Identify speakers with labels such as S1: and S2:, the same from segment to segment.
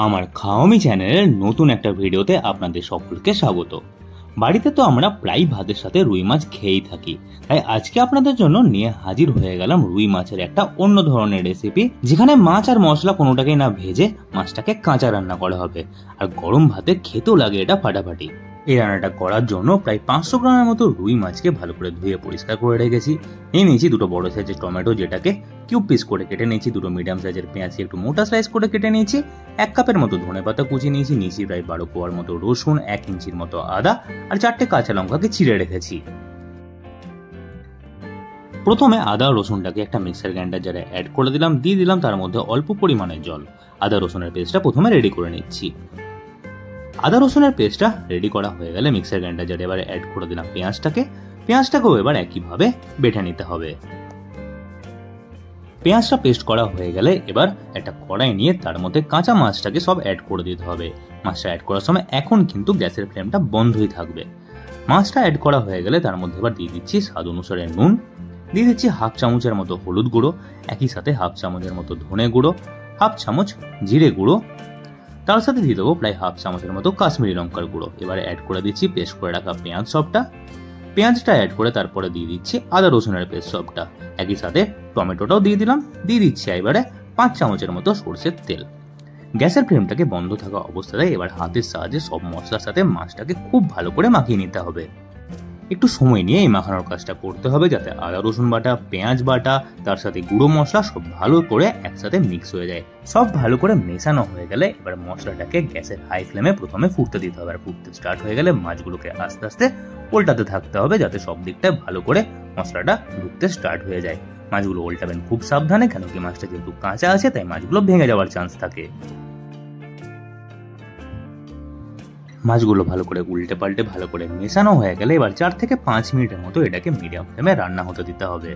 S1: আমার খাওয়ামি চ্যানেলের নতুন একটা ভিডিওতে আপনাদের সকলকে স্বাগত। বাড়িতে তো আমরা প্রায় ভাতের সাথে রুই মাছ খেয়েই থাকি, তাই আজকে আপনাদের জন্য নিয়ে হাজির হয়ে গেলাম রুই মাছের একটা অন্য ধরনের রেসিপি, যেখানে মাছ আর মশলা কোনোটাকেই না ভেজে মাছটাকে কাঁচা রান্না করা হবে, আর গরম ভাতে খেতেও লাগে এটা ফাটাফাটি। এই রান্নাটা করার জন্য প্রায় 500 গ্রামের মতো রুই মাছকে ভালো করে ধুয়ে পরিষ্কার করে রেখেছি। নিয়ে নিয়েছি দুটো বড় সাইজের টমেটো, যেটাকে কিউব পিস করে কেটে নিয়েছি। দুটো মিডিয়াম সাইজের পেঁয়াজকে একটু মোটা স্লাইস করে কেটে নিয়েছি। 1 কাপের মতো ধনেপাতা কুচিয়ে নিয়েছি প্রায় 12 কোয়ার মতো রসুন, 1 ইঞ্চির মতো আদা আর 4টে কাঁচা লঙ্কাকে চিড়ে রেখেছি। প্রথমে আদা রসুনটাকে একটা মিক্সার গ্রাইন্ডার জারে অ্যাড করে দিয়ে দিলাম তার মধ্যে অল্প পরিমাণে জল। আদা রসুনের পেস্টটা প্রথমে রেডি করে নিচ্ছি। আদা রসুনের পেস্টটা রেডি করা হয়ে গেলে মিক্সার গ্রাইন্ডার জারে এবারে অ্যাড করে দিলাম পেঁয়াজটাকেও এবার একইভাবে বেটে নিতে হবে। পেঁয়াজটা পেস্ট করা হয়ে গেলে এবার একটা কড়াই নিয়ে তার মধ্যে কাঁচা মাছটাকে সব অ্যাড করে দিতে হবে। মাছটা অ্যাড করার সময় এখন কিন্তু গ্যাসের ফ্লেমটা বন্ধই থাকবে। মাছটা অ্যাড করা হয়ে গেলে তার মধ্যে এবার দিয়ে দিচ্ছি স্বাদ অনুসারে নুন, দিয়ে দিচ্ছি 1/2 চামচের মতো হলুদ গুঁড়ো, একই সাথে 1/2 চামচের মতো ধনে গুঁড়ো, 1/2 চামচ জিরে গুঁড়ো, তার সাথে দিয়ে দেবো প্রায় 1/2 চামচের মতো কাশ্মীরি লঙ্কার গুঁড়ো। এবারে অ্যাড করে দিচ্ছি পেস্ট করে রাখা পেঁয়াজ সবটা। পেঁয়াজটা অ্যাড করে তারপরে দিয়ে দিচ্ছি আদা রসুনের পেস্ট সবটা। একই সাথে টমেটোটাও দিয়ে দিচ্ছি এবারে 5 চামচের মতো সরষের তেল। গ্যাসের ফ্লেমটাকে বন্ধ থাকা অবস্থায় এবার হাতের সাহায্যে সব মশলার সাথে মাছটাকে খুব ভালো করে মাখিয়ে নিতে হবে। একটু সময় নিয়ে এই মাখানোর কাজটা করতে হবে, যাতে আদা রসুন বাটা, পেঁয়াজ বাটা, তার সাথে গুঁড়ো মশলা সব ভালো করে একসাথে মিক্স হয়ে যায়। সব ভালো করে মেশানো হয়ে গেলে এবার মশলাটাকে গ্যাসের হাই ফ্লেমে প্রথমে ফুটতে দিতে হবে। আর ফুটতে স্টার্ট হয়ে গেলে মাছগুলোকে আস্তে আস্তে উল্টাতে থাকতে হবে, যাতে সব দিকটায় ভালো করে মশলাটা ঢুকতে স্টার্ট হয়ে যায়। মাছগুলো উল্টাবেন খুব সাবধানে, কেন কি মাছটা যেহেতু কাঁচা আছে তাই মাছগুলো ভেঙে যাওয়ার চান্স থাকে। মাছগুলো ভালো করে উল্টে পাল্টে ভালো করে মেশানো হয়ে গেলে এবার 4 থেকে 5 মিনিটের মতো এটাকে মিডিয়াম ফ্লেমে রান্না হতে দিতে হবে।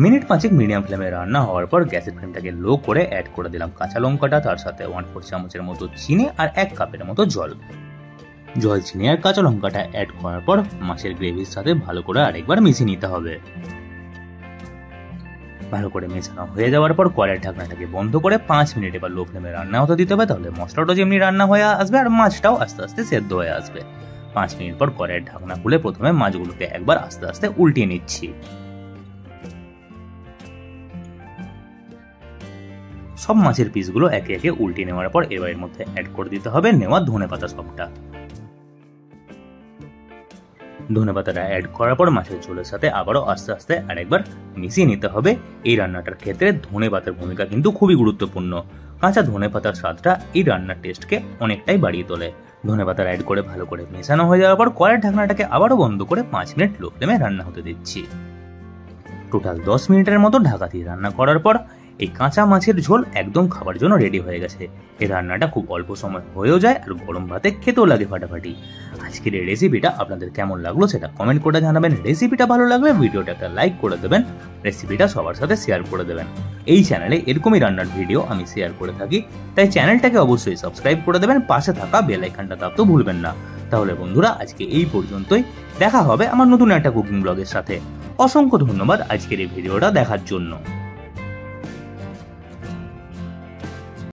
S1: মিনিট 5 মিডিয়াম ফ্লেমে রান্না হওয়ার পর গ্যাসের ফ্লেমটাকে লো করে অ্যাড করে দিলাম কাঁচা লঙ্কাটা, তার সাথে 1/4 চামচের মতো চিনি আর 1 কাপের মতো জল। চিনি আর কাঁচা লঙ্কাটা অ্যাড করার পর মাছের গ্রেভির সাথে ভালো করে আরেকবার মিশিয়ে নিতে হবে। ভালো করে মেশানো হয়ে যাওয়ার পর কড়াইয়ের ঢাকনাটাকে বন্ধ করে 5 মিনিট এবার লো ফ্লেমে রান্না হতে দিতে হবে, তাহলে মশলাটা যেমনি রান্না হয়ে আসবে আর মাছটাও আস্তে আস্তে সেদ্ধ হয়ে আসবে। 5 মিনিট পর কড়াইয়ের ঢাকনা খুলে প্রথমে মাছগুলোকে একবার আস্তে আস্তে উল্টিয়ে নিচ্ছি। সব মাছের পিসগুলো একে একে উল্টিয়ে নেওয়ার পর এবার এর মধ্যে অ্যাড করে দিতে হবে নেওয়া ধনেপাতা সবটা। ধনেপাতাটা অ্যাড করার পর মাছের ঝোলের সাথে আবারও আস্তে আস্তে আরেকবার মিশিয়ে নিতে হবে। এই রান্নাটার ক্ষেত্রে ধনেপাতার ভূমিকা কিন্তু খুবই গুরুত্বপূর্ণ। কাঁচা ধনেপাতার স্বাদটা এই রান্নার টেস্টকে অনেকটাই বাড়িয়ে তোলে। ধনেপাতা অ্যাড করে ভালো করে মেশানো হয়ে যাওয়ার পর কড়াইয়ের ঢাকনাটাকে আবারও বন্ধ করে 5 মিনিট লো ফ্লেমে রান্না হতে দিচ্ছি। টোটাল 10 মিনিটের মতো ঢাকা দিয়ে রান্না করার পর এই কাঁচা মাছের ঝোল একদম খাবার জন্য রেডি হয়ে গেছে। এই রান্নাটা খুব অল্প সময় হয়েও যায় আর গরম ভাতে খেতেও লাগে ফাটাফাটি। আজকের এই রেসিপিটা আপনাদের কেমন লাগলো সেটা কমেন্ট করে জানাবেন। রেসিপিটা ভালো লাগলে ভিডিওটা একটা লাইক করে দেবেন, রেসিপিটা সবার সাথে শেয়ার করে দেবেন। এই চ্যানেলে এরকমই রান্নার ভিডিও আমি শেয়ার করে থাকি, তাই চ্যানেলটাকে অবশ্যই সাবস্ক্রাইব করে দেবেন, পাশে থাকা বেল আইকনটা দাবতে ভুলবেন না। তাহলে বন্ধুরা আজকে এই পর্যন্তই, দেখা হবে আমার নতুন একটা কুকিং ব্লগের সাথে। অসংখ্য ধন্যবাদ আজকের এই ভিডিওটা দেখার জন্য।